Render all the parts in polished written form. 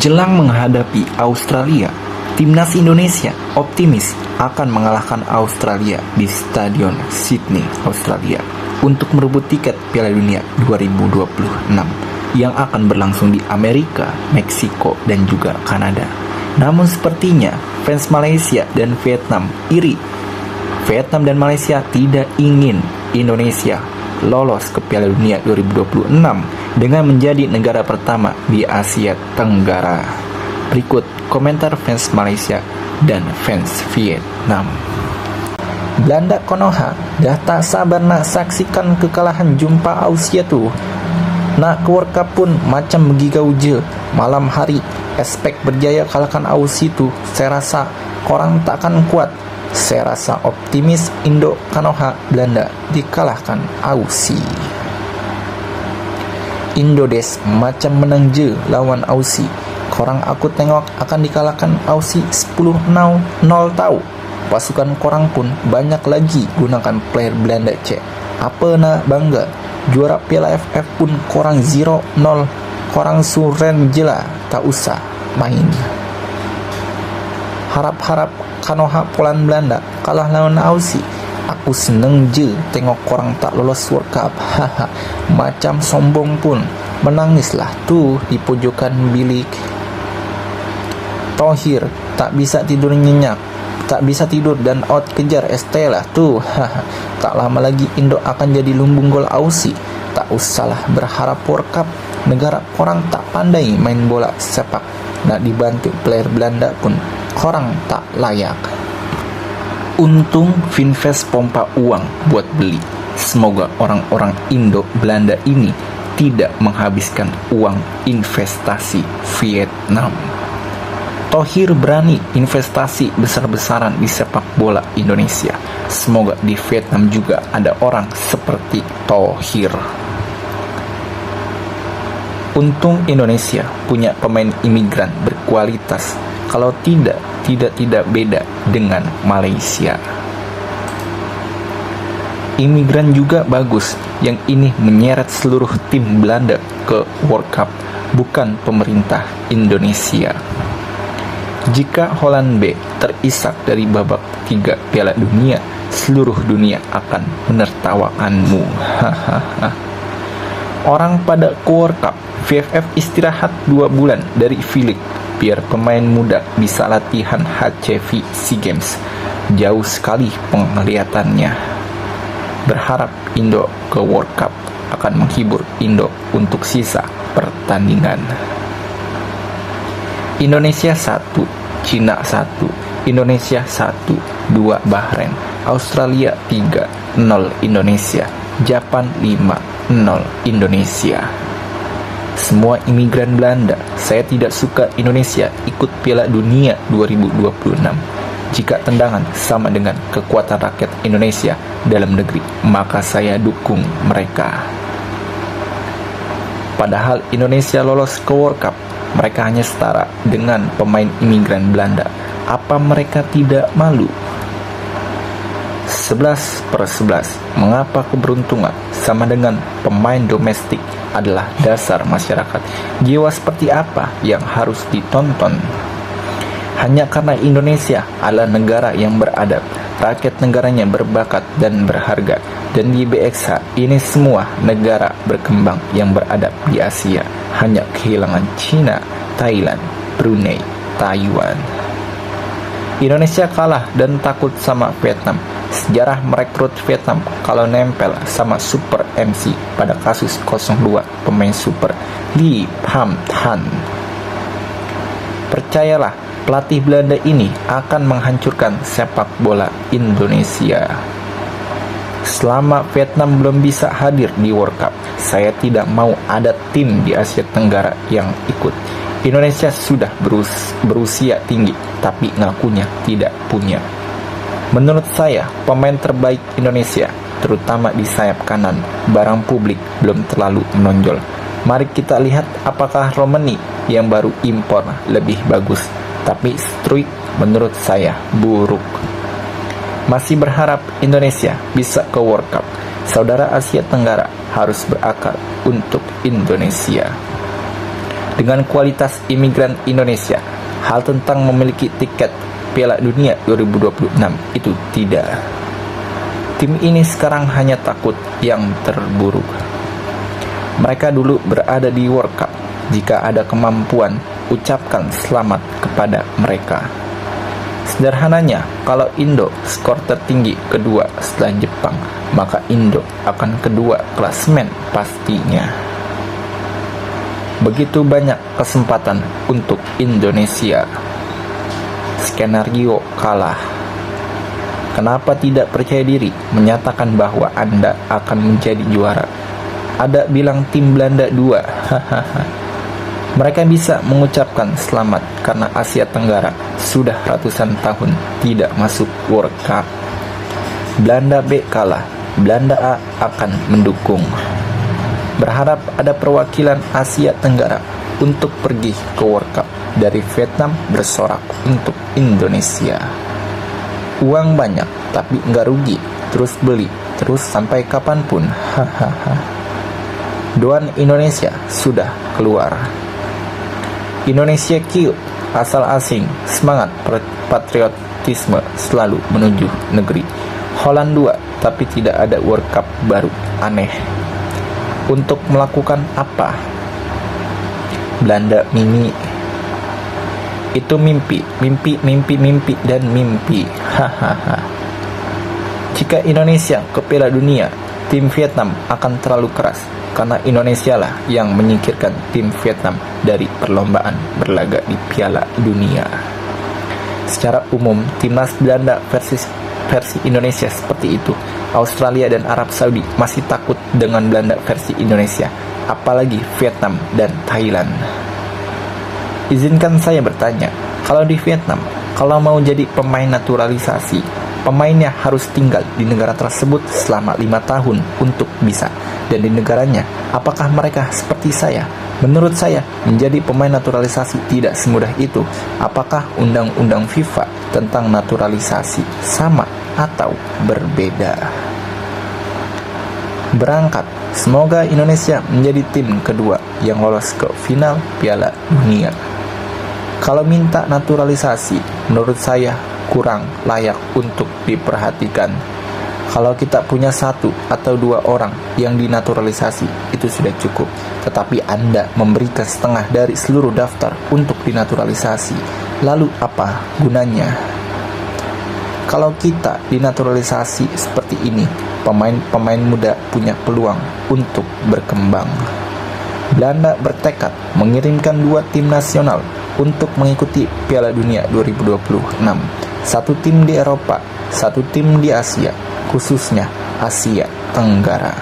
Jelang menghadapi Australia, timnas Indonesia optimis akan mengalahkan Australia di Stadion Sydney, Australia untuk merebut tiket Piala Dunia 2026 yang akan berlangsung di Amerika, Meksiko, dan juga Kanada. Namun sepertinya fans Malaysia dan Vietnam iri. Vietnam dan Malaysia tidak ingin Indonesia lolos ke Piala Dunia 2026 dengan menjadi negara pertama di Asia Tenggara. Berikut komentar fans Malaysia dan fans Vietnam. Belanda Konoha dah tak sabar nak saksikan kekalahan jumpa Australia tu. Nak ke World Cup pun macam begigau je. Malam hari aspek berjaya kalahkan Aussie tu, saya rasa korang takkan kuat. Saya rasa optimis Indo Konoha Belanda dikalahkan Aussie. Indodes macam menang je lawan Aussie. Korang aku tengok akan dikalahkan Aussie 10-0 tahu. Pasukan korang pun banyak lagi gunakan player Belanda cek. Apa nak bangga? Juara Piala FF pun korang 0-0. Korang suren je lah, tak usah main. Harap-harap Konoha Poland Belanda kalah lawan Aussie. Aku seneng je tengok korang tak lolos World Cup. Haha, macam sombong pun. Menangislah tu di pojokan bilik. Thohir tak bisa tidur nyenyak, tak bisa tidur dan out kejar Estella tu. Haha, tak lama lagi Indo akan jadi lumbung gol Aussie. Tak usahlah berharap World Cup. Negara korang tak pandai main bola sepak. Nak dibantu player Belanda pun korang tak layak. Untung Finvest pompa uang buat beli. Semoga orang-orang Indo Belanda ini tidak menghabiskan uang investasi Vietnam. Thohir berani investasi besar-besaran di sepak bola Indonesia. Semoga di Vietnam juga ada orang seperti Thohir. Untung Indonesia punya pemain imigran berkualitas. Kalau tidak beda dengan Malaysia. Imigran juga bagus. Yang ini menyeret seluruh tim Belanda ke World Cup, bukan pemerintah Indonesia. Jika Holland B terisak dari babak 3 Piala Dunia, seluruh dunia akan menertawakanmu. Orang pada ke World Cup, VFF istirahat 2 bulan dari V-League biar pemain muda bisa latihan HCV SEA Games. Jauh sekali penglihatannya. Berharap Indo ke World Cup akan menghibur Indo untuk sisa pertandingan. Indonesia 1, Cina 1, Indonesia 1, 2 Bahrain, Australia 3, 0 Indonesia, Japan 5, 0 Indonesia. Semua imigran Belanda, saya tidak suka Indonesia ikut Piala Dunia 2026. Jika tendangan sama dengan kekuatan rakyat Indonesia dalam negeri, maka saya dukung mereka. Padahal Indonesia lolos ke World Cup, mereka hanya setara dengan pemain imigran Belanda. Apa mereka tidak malu? 11/11. Mengapa keberuntungan sama dengan pemain domestik adalah dasar masyarakat? Jiwa seperti apa yang harus ditonton? Hanya karena Indonesia adalah negara yang beradab, rakyat negaranya berbakat dan berharga, dan di BXH ini semua negara berkembang yang beradab di Asia, hanya kehilangan China, Thailand, Brunei, Taiwan. Indonesia kalah dan takut sama Vietnam. Sejarah merekrut Vietnam kalau nempel sama Super MC pada kasus 02 pemain Super Lee Pham Thanh. Percayalah, pelatih Belanda ini akan menghancurkan sepak bola Indonesia. Selama Vietnam belum bisa hadir di World Cup, saya tidak mau ada tim di Asia Tenggara yang ikut. Indonesia sudah berusia tinggi, tapi ngakunya tidak punya. Menurut saya, pemain terbaik Indonesia, terutama di sayap kanan, barang publik belum terlalu menonjol. Mari kita lihat apakah Romani yang baru impor lebih bagus. Tapi Struijk menurut saya buruk. Masih berharap Indonesia bisa ke World Cup. Saudara Asia Tenggara harus berakar untuk Indonesia. dengan kualitas imigran Indonesia, hal tentang memiliki tiket Piala Dunia 2026 itu tidak. Tim ini sekarang hanya takut yang terburuk. Mereka dulu berada di World Cup. Jika ada kemampuan, ucapkan selamat kepada mereka. Sederhananya, kalau Indo skor tertinggi kedua setelah Jepang, maka Indo akan kedua klasemen pastinya. Begitu banyak kesempatan untuk Indonesia. Skenario kalah. Kenapa tidak percaya diri menyatakan bahwa Anda akan menjadi juara? Ada bilang tim Belanda 2. Mereka bisa mengucapkan selamat karena Asia Tenggara sudah ratusan tahun tidak masuk World Cup. Belanda B kalah, Belanda A akan mendukung. Berharap ada perwakilan Asia Tenggara untuk pergi ke World Cup dari Vietnam bersorak untuk Indonesia. Uang banyak tapi nggak rugi, terus beli, terus sampai kapanpun. Doan Indonesia sudah keluar. Indonesia cute, asal asing, semangat patriotisme selalu menuju negeri. Holland 2, tapi tidak ada World Cup baru, aneh. Untuk melakukan apa? Belanda mini. Itu mimpi, dan mimpi. Jika Indonesia ke Piala Dunia, tim Vietnam akan terlalu keras. Karena Indonesia lah yang menyingkirkan tim Vietnam dari perlombaan berlaga di Piala Dunia. Secara umum, timnas Belanda versi Indonesia seperti itu. Australia dan Arab Saudi masih takut dengan Belanda versi Indonesia, apalagi Vietnam dan Thailand. Izinkan saya bertanya, kalau di Vietnam, kalau mau jadi pemain naturalisasi, pemainnya harus tinggal di negara tersebut selama 5 tahun untuk bisa. Dan di negaranya, apakah mereka seperti saya? Menurut saya, menjadi pemain naturalisasi tidak semudah itu. Apakah undang-undang FIFA tentang naturalisasi sama atau berbeda? Berangkat, semoga Indonesia menjadi tim kedua yang lolos ke final Piala Dunia. Kalau minta naturalisasi, menurut saya kurang layak untuk diperhatikan. Kalau kita punya 1 atau 2 orang yang dinaturalisasi, itu sudah cukup. Tetapi Anda memberikan setengah dari seluruh daftar untuk dinaturalisasi. Lalu apa gunanya? Kalau kita dinaturalisasi seperti ini, pemain-pemain muda punya peluang untuk berkembang. Belanda bertekad mengirimkan 2 tim nasional untuk mengikuti Piala Dunia 2026. 1 tim di Eropa, 1 tim di Asia, khususnya Asia Tenggara.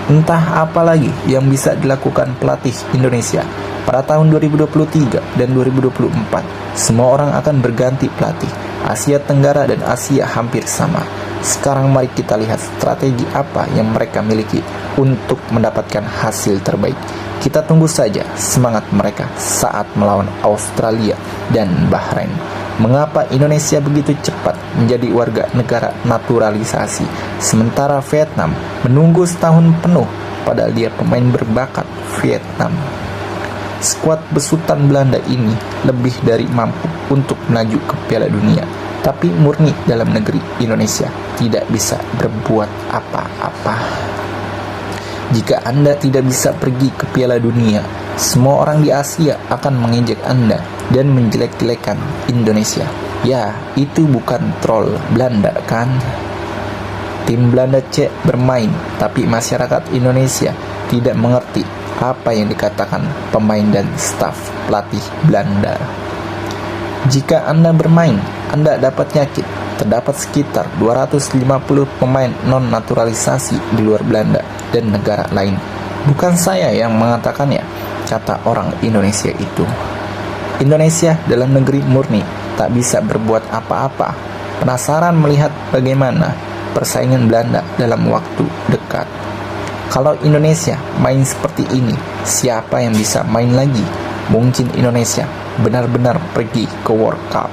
Entah apa lagi yang bisa dilakukan pelatih Indonesia pada tahun 2023 dan 2024. Semua orang akan berganti pelatih. Asia Tenggara dan Asia hampir sama. Sekarang mari kita lihat strategi apa yang mereka miliki untuk mendapatkan hasil terbaik. Kita tunggu saja semangat mereka saat melawan Australia dan Bahrain. Mengapa Indonesia begitu cepat menjadi warga negara naturalisasi, sementara Vietnam menunggu setahun penuh, padahal dia pemain berbakat Vietnam. Skuad besutan Belanda ini lebih dari mampu untuk melaju ke Piala Dunia, tapi murni dalam negeri Indonesia tidak bisa berbuat apa-apa. Jika Anda tidak bisa pergi ke Piala Dunia, semua orang di Asia akan mengejek Anda dan menjelek-jelekan Indonesia. Ya, itu bukan troll Belanda kan? Tim Belanda C bermain, tapi masyarakat Indonesia tidak mengerti apa yang dikatakan pemain dan staf pelatih Belanda. Jika Anda bermain, Anda dapat nyakit. Terdapat sekitar 250 pemain non-naturalisasi di luar Belanda dan negara lain. Bukan saya yang mengatakannya, kata orang Indonesia itu. Indonesia dalam negeri murni tak bisa berbuat apa-apa. Penasaran melihat bagaimana persaingan Belanda dalam waktu dekat. Kalau Indonesia main seperti ini, siapa yang bisa main lagi? Mungkin Indonesia benar-benar pergi ke World Cup.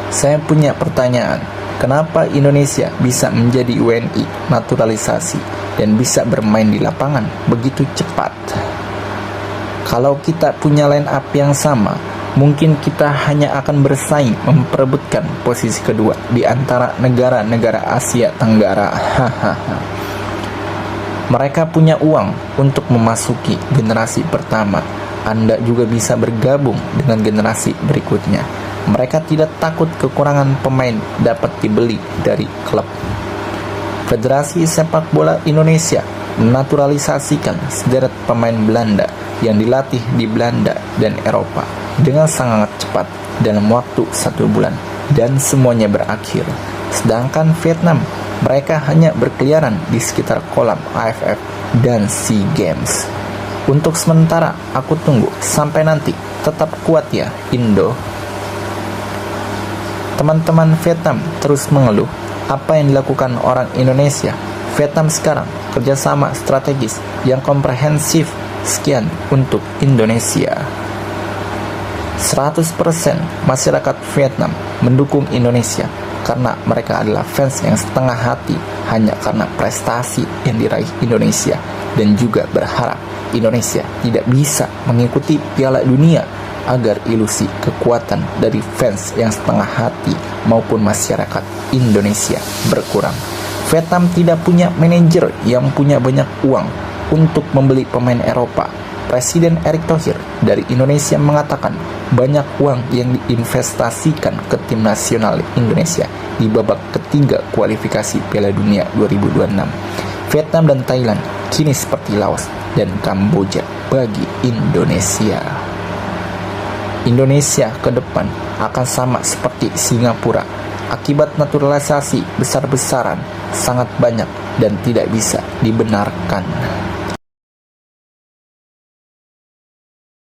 Saya punya pertanyaan, kenapa Indonesia bisa menjadi WNI naturalisasi dan bisa bermain di lapangan begitu cepat? Kalau kita punya line up yang sama, mungkin kita hanya akan bersaing memperebutkan posisi kedua di antara negara-negara Asia Tenggara. Hahaha. Mereka punya uang untuk memasuki generasi pertama. Anda juga bisa bergabung dengan generasi berikutnya. Mereka tidak takut kekurangan pemain dapat dibeli dari klub. Federasi Sepak Bola Indonesia menaturalisasikan sederet pemain Belanda yang dilatih di Belanda dan Eropa dengan sangat cepat dalam waktu 1 bulan, dan semuanya berakhir. Sedangkan Vietnam, mereka hanya berkeliaran di sekitar kolam AFF dan SEA Games. Untuk sementara, aku tunggu sampai nanti. Tetap kuat ya, Indo. Teman-teman Vietnam terus mengeluh. Apa yang dilakukan orang Indonesia? Vietnam sekarang kerjasama strategis yang komprehensif. Sekian untuk Indonesia. 100% masyarakat Vietnam mendukung Indonesia karena mereka adalah fans yang setengah hati hanya karena prestasi yang diraih Indonesia, dan juga berharap Indonesia tidak bisa mengikuti Piala Dunia agar ilusi kekuatan dari fans yang setengah hati maupun masyarakat Indonesia berkurang. Vietnam tidak punya manajer yang punya banyak uang untuk membeli pemain Eropa. Presiden Erick Thohir dari Indonesia mengatakan banyak uang yang diinvestasikan ke tim nasional Indonesia di babak ketiga kualifikasi Piala Dunia 2026. Vietnam dan Thailand kini seperti Laos dan Kamboja bagi Indonesia. Indonesia ke depan akan sama seperti Singapura akibat naturalisasi besar-besaran sangat banyak dan tidak bisa dibenarkan.